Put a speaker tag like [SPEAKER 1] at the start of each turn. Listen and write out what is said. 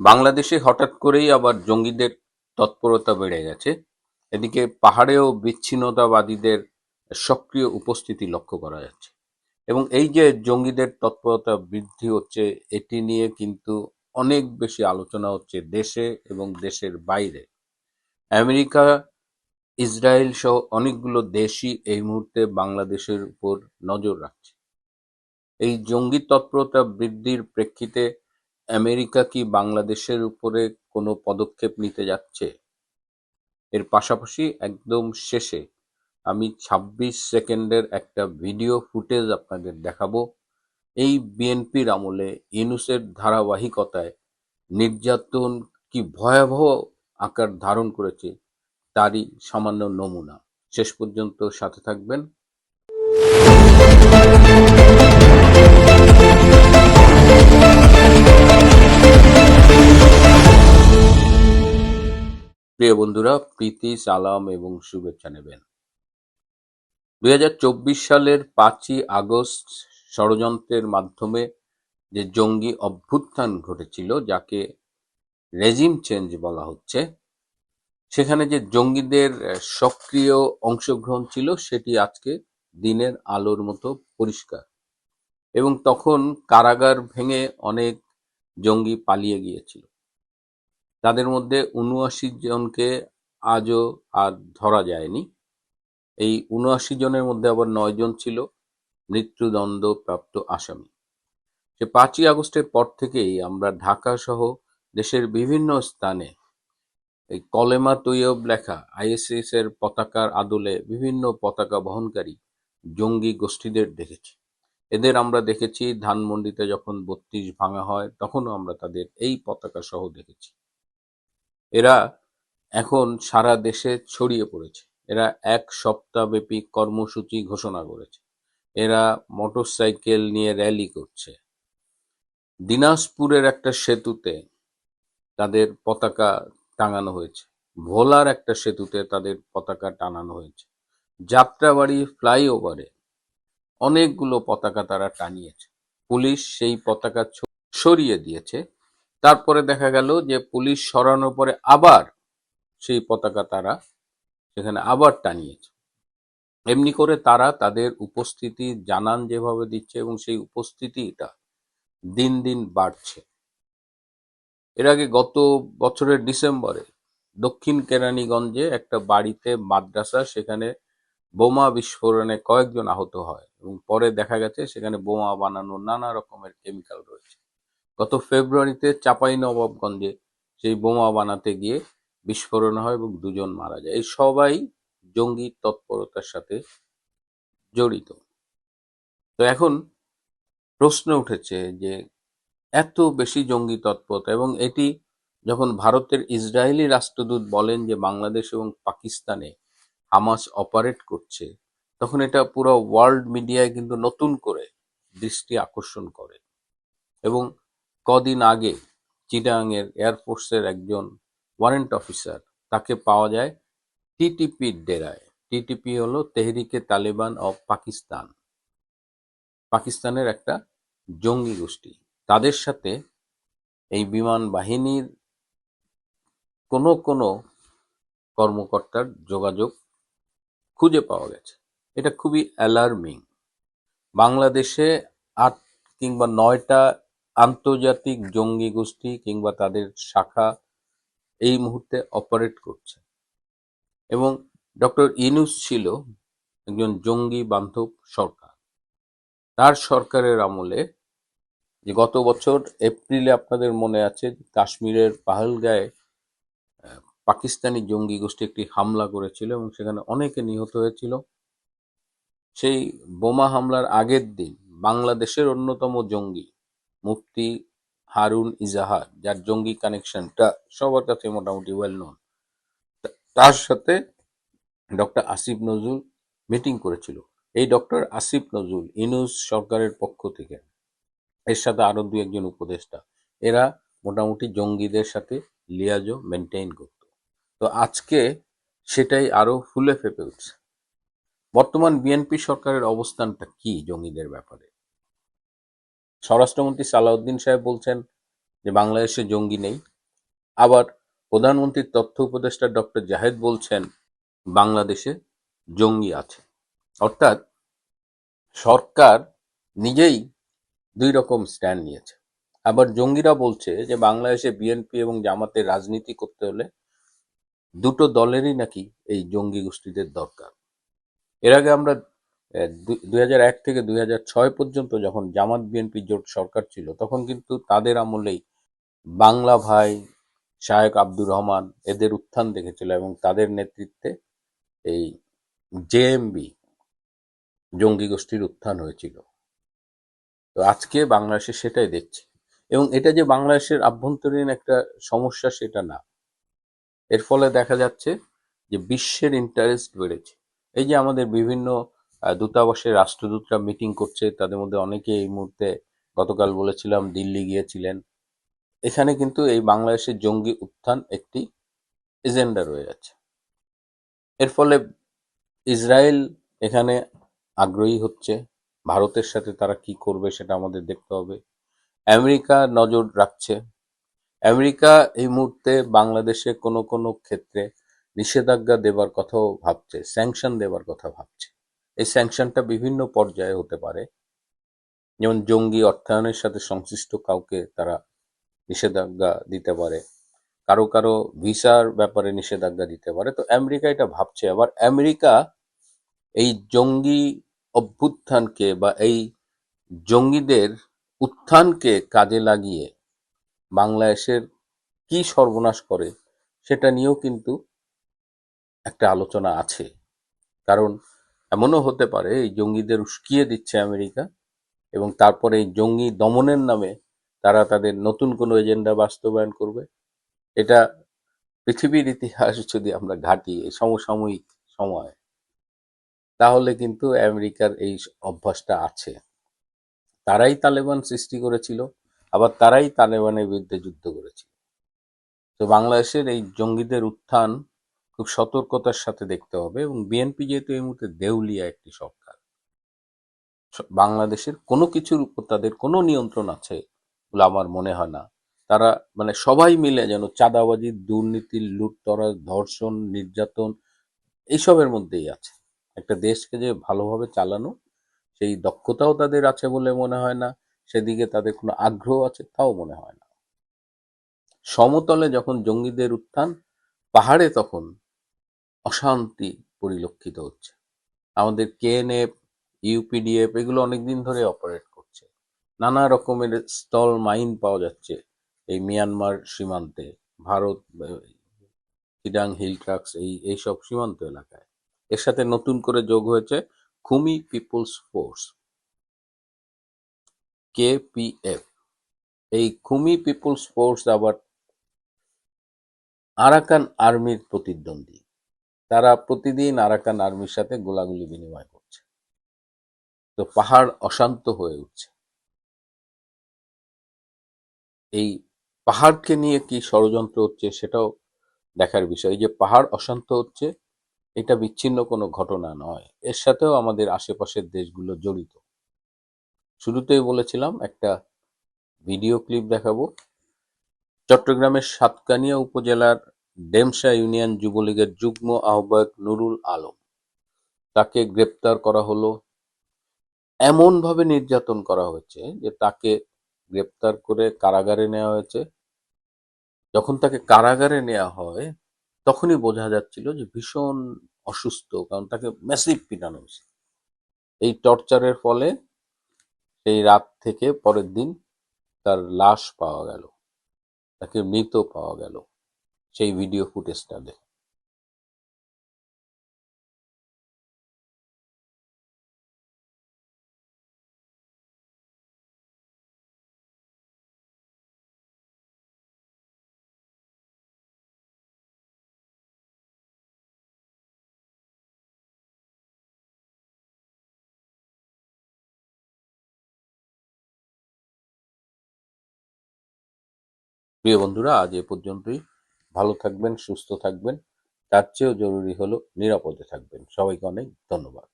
[SPEAKER 1] বাংলাদেশে হঠাৎ করেই আবার জঙ্গিদের তৎপরতা বেড়ে গেছে। এদিকে পাহাড়েও বিচ্ছিন্নতাবাদীদের সক্রিয় উপস্থিতি লক্ষ্য করা যাচ্ছে। এবং এই যে জঙ্গিদের তৎপরতা বৃদ্ধি হচ্ছে, এটি নিয়ে কিন্তু অনেক বেশি আলোচনা হচ্ছে দেশে এবং দেশের বাইরে। আমেরিকা, ইসরায়েল সহ অনেকগুলো দেশই এই মুহূর্তে বাংলাদেশের উপর নজর রাখছে। এই জঙ্গি তৎপরতা বৃদ্ধির প্রেক্ষিতে আমেরিকা কি বাংলাদেশের উপরে কোনো পদক্ষেপ নিতে যাচ্ছে? এর পাশাপাশি একদম শেষে আমি ২৬ সেকেন্ডের একটা ভিডিও ফুটেজ আপনাদের দেখাবো। এই বিএনপির আমলে ইউনূসের ধারাবাহিকতায় নির্যাতন কি ভয়াবহ আকার ধারণ করেছে তারই সামান্য নমুনা। শেষ পর্যন্ত সাথে থাকবেন। প্রিয় বন্ধুরা, প্রীতি, সালাম এবং শুভেচ্ছা নেবেন। ২০২৪ সালের ৫ই আগস্ট ষড়যন্ত্রের মাধ্যমে যে জঙ্গি অভ্যুত্থান ঘটেছিল, যাকে রেজিম চেঞ্জ বলা হচ্ছে, সেখানে যে জঙ্গিদের সক্রিয় অংশগ্রহণ ছিল সেটি আজকে দিনের আলোর মতো পরিষ্কার। এবং তখন কারাগার ভেঙে অনেক জঙ্গি পালিয়ে গিয়েছিল। তাদের মধ্যে ৭৯ জনকে আজও আর ধরা যায়নি। এই ৭৯ জনের মধ্যে আবার ৯ জন ছিল মৃত্যুদণ্ডপ্রাপ্ত আসামি। সে ৫ই আগস্টের পর থেকেই আমরা ঢাকা সহ দেশের বিভিন্ন স্থানে এই কলেমা তৈয়ব লেখা আইএসআইএস এর পতাকার আদলে বিভিন্ন পতাকা বহনকারী জঙ্গি গোষ্ঠীদের দেখেছি। এদের আমরা দেখেছি ধানমন্ডিতে যখন ৩২ ভাঙা হয়, তখনও আমরা তাদের এই পতাকা সহ দেখেছি। এরা এখন সারা দেশে ছড়িয়ে পড়েছে। এরা এক সপ্তাহব্যাপী কর্মসূচি ঘোষণা করেছে। এরা মোটরসাইকেল নিয়ে র্যালি করছে। দিনাজপুরের একটা সেতুতে তাদের পতাকা টাঙানো হয়েছে। ভোলার একটা সেতুতে তাদের পতাকা টানানো হয়েছে। যাত্রাবাড়ি ফ্লাইওভারে অনেকগুলো পতাকা তারা টানিয়েছে। পুলিশ সেই পতাকা সরিয়ে দিয়েছে। তারপরে দেখা গেল যে পুলিশ সরানোর পরে আবার সেই পতাকা তারা সেখানে আবার টানিয়েছে। এমনি করে তারা তাদের উপস্থিতি জানান যেভাবে দিচ্ছে, এবং সেই উপস্থিতিটা দিন দিন বাড়ছে। এর আগে গত বছরের ডিসেম্বরে দক্ষিণ কেরানীগঞ্জে একটা বাড়িতে মাদ্রাসা, সেখানে বোমা বিস্ফোরণে কয়েকজন আহত হয় এবং পরে দেখা গেছে সেখানে বোমা বানানোর নানা রকমের কেমিক্যাল রয়েছে। গত ফেব্রুয়ারিতে চাঁপাইনবাবগঞ্জে সেই বোমা বানাতে গিয়ে বিস্ফোরণ হয় এবং ২ জন মারা যায়। এই সবাই জঙ্গি তৎপরতার সাথে জড়িত। তো এখন প্রশ্ন উঠেছে যে এত বেশি জঙ্গি তৎপরতা, এবং এটি যখন ভারতের ইসরায়েলি রাষ্ট্রদূত বলেন যে বাংলাদেশ এবং পাকিস্তানে হামাস অপারেট করছে, তখন এটা পুরো ওয়ার্ল্ড মিডিয়ায় কিন্তু নতুন করে দৃষ্টি আকর্ষণ করে। এবং কদিন আগে চিটাগাংয়ের এয়ারফোর্সের একজন ওয়ারেন্ট অফিসার, তাকে পাওয়া যায় টিটিপির ডেরায়। টিটিপি হলো তেহরিকে তালেবান অফ পাকিস্তান, পাকিস্তানের একটা জঙ্গি গোষ্ঠী। তাদের সাথে এই বিমান বাহিনীর কোনো কোনো কর্মকর্তার যোগাযোগ খুঁজে পাওয়া গেছে। এটা খুবই অ্যালার্মিং। বাংলাদেশে ৮ কিংবা ৯টা আন্তর্জাতিক জঙ্গি গোষ্ঠী কিংবা তাদের শাখা এই মুহূর্তে অপারেট করছে। এবং ডক্টর ইউনূস ছিল একজন জঙ্গি বান্ধব সরকার। তার সরকারের আমলে যে গত বছর এপ্রিলে আপনাদের মনে আছে কাশ্মীরের পাহালগাঁয়ে পাকিস্তানি জঙ্গি গোষ্ঠী একটি হামলা করেছিল এবং সেখানে অনেকে নিহত হয়েছিল। সেই বোমা হামলার আগের দিন বাংলাদেশের অন্যতম জঙ্গি মুফতি হারুন ইজাহার, যার জঙ্গি কানেকশনটা সবার কাছে মোটামুটি ওয়েল নোন, তার সাথে ডক্টর আসিফ নজরুল মিটিং করেছিল। এই ডক্টর আসিফ নজরুল ইউনূস সরকারের পক্ষ থেকে, এর সাথে আরো ২-১ জন উপদেষ্টা, এরা মোটামুটি জঙ্গিদের সাথে লিয়াজো মেনটেইন করত। তো আজকে সেটাই আরো ফুলে ফেঁপে উঠছে। বর্তমান বিএনপি সরকারের অবস্থানটা কি জঙ্গিদের ব্যাপারে? স্বরাষ্ট্রমন্ত্রী সালাউদ্দিন সাহেব বলছেন যে বাংলাদেশে জঙ্গি নেই। আবার প্রধানমন্ত্রীর তথ্য উপদেষ্টা ডক্টর জাহেদ বলছেন বাংলাদেশে জঙ্গি আছে। অর্থাৎ সরকার নিজেই দুই রকম স্ট্যান্ড নিয়েছে। আবার জঙ্গিরা বলছে যে বাংলাদেশে বিএনপি এবং জামাতের রাজনীতি করতে হলে দুটো দলেরই নাকি এই জঙ্গি গোষ্ঠীদের দরকার। এর আগে আমরা 2001 থেকে 2006 পর্যন্ত যখন জামাত বিএনপি জোট সরকার ছিল তখন কিন্তু তাদের আমলেই বাংলা ভাই, শায়েক আব্দুর রহমান এদের উত্থান দেখেছিল এবং তাদের নেতৃত্বে এই জেএমবি জঙ্গি গোষ্ঠীর উত্থান হয়েছিল। তো আজকে বাংলাদেশে সেটাই দেখছি, এবং এটা যে বাংলাদেশের আভ্যন্তরীণ একটা সমস্যা সেটা না। এর ফলে দেখা যাচ্ছে যে বিশ্বের ইন্টারেস্ট বেড়েছে। এই যে আমাদের বিভিন্ন দূতাবাসের রাষ্ট্রদূতরা মিটিং করছে, তাদের মধ্যে অনেকে এই মুহূর্তে গতকাল বলেছিলাম দিল্লি গিয়েছিলেন। এখানে কিন্তু এই বাংলাদেশের জঙ্গি উত্থান একটি এজেন্ডা রয়ে যাচ্ছে। এর ফলে ইসরায়েল এখানে আগ্রহী হচ্ছে, ভারতের সাথে তারা কি করবে সেটা আমাদের দেখতে হবে। আমেরিকা নজর রাখছে। আমেরিকা এই মুহূর্তে বাংলাদেশে কোনো কোনো ক্ষেত্রে নিষেধাজ্ঞা দেবার কথাও ভাবছে, স্যাংশন দেবার কথা ভাবছে। এই স্যাংশনটা বিভিন্ন পর্যায়ে হতে পারে, যেমন জঙ্গি অর্থায়নের সাথে সংশ্লিষ্ট কাউকে তারা নিষেধাজ্ঞা দিতে পারে, কারো কারো ভিসার ব্যাপারে নিষেধাজ্ঞা দিতে পারে। তো আমেরিকা এটা ভাবছে। আবার আমেরিকা এই জঙ্গি অভ্যুত্থানকে বা এই জঙ্গিদের উত্থানকে কাজে লাগিয়ে বাংলাদেশের কি সর্বনাশ করে সেটা নিয়েও কিন্তু একটা আলোচনা আছে। কারণ এমনও হতে পারে এই জঙ্গিদের উস্কিয়ে দিচ্ছে আমেরিকা, এবং তারপরে এই জঙ্গি দমনের নামে তারা তাদের নতুন কোনো এজেন্ডা বাস্তবায়ন করবে। এটা পৃথিবীর ইতিহাস যদি আমরা ঘাঁটি এই সমসাময়িক সময়, তাহলে কিন্তু আমেরিকার এই অভ্যাসটা আছে। তারাই তালেবান সৃষ্টি করেছিল, আবার তারাই তালেবানের বিরুদ্ধে যুদ্ধ করেছিল। তো বাংলাদেশের এই জঙ্গিদের উত্থান খুব সতর্কতার সাথে দেখতে হবে। এবং বিএনপি যেহেতু এই মুহূর্তে দেউলিয়া একটি সরকার, বাংলাদেশের কোনো কিছুর উপর তাদের কোনো নিয়ন্ত্রণ আছে বলে আমার মনে হয় না। তারা মানে সবাই মিলে যেন চাঁদাবাজি, দুর্নীতি, লুটতরাজ, ধর্ষণ, নির্যাতন এইসবের মধ্যেই আছে। একটা দেশকে যে ভালোভাবে চালানো সেই দক্ষতাও তাদের আছে বলে মনে হয় না, সেদিকে তাদের কোনো আগ্রহ আছে তাও মনে হয় না। সমতলে যখন জঙ্গিদের উত্থান, পাহাড়ে তখন অশান্তি পরিলক্ষিত হচ্ছে। আমাদের কেএনএফ, ইউপিডিএফ এগুলো অনেকদিন ধরে অপারেট করছে। নানা রকমের স্থল মাইন পাওয়া যাচ্ছে এই মিয়ানমার সীমান্তে, ভারত চিটাং হিল ট্রাক্স এইসব সীমান্ত এলাকায়। এর সাথে নতুন করে যোগ হয়েছে খুমি পিপলস ফোর্স, কেপিএফ। এই খুমি পিপলস ফোর্স আবার আরাকান আর্মির প্রতিদ্বন্দ্বী। তারা প্রতিদিন আরাকান আর্মির সাথে গোলাগুলি বিনিময় করছে। তো পাহাড় অশান্ত হয়ে উঠছে। এই পাহাড়কে নিয়ে কি ষড়যন্ত্র হচ্ছে সেটাও দেখার বিষয়। যে পাহাড় অশান্ত হচ্ছে এটা বিচ্ছিন্ন কোনো ঘটনা নয়, এর সাথেও আমাদের আশেপাশের দেশগুলো জড়িত। শুরুতেই বলেছিলাম একটা ভিডিও ক্লিপ দেখাবো। চট্টগ্রামের সাতকানিয়া উপজেলার ডেমশা ইউনিয়ন যুবলীগের যুগ্ম আহ্বায়ক নুরুল আলম, তাকে গ্রেপ্তার করা হলো। এমনভাবে নির্যাতন করা হয়েছে যে তাকে গ্রেপ্তার করে কারাগারে নেওয়া হয়েছে। যখন তাকে কারাগারে নেওয়া হয় তখনই বোঝা যাচ্ছিল যে ভীষণ অসুস্থ, কারণ তাকে ম্যাসিভ পিটানো হয়েছে। এই টর্চারের ফলে সেই রাত থেকে পরের দিন তার লাশ পাওয়া গেল, তাকে মৃত পাওয়া গেল সেই ভিডিও ফুটেজটা দেখে। প্রিয় বন্ধুরা, আজ এ পর্যন্তই। ভালো থাকবেন, সুস্থ থাকবেন, তার চেয়েও জরুরি হলো নিরাপদে থাকবেন। সবাইকে অনেক ধন্যবাদ।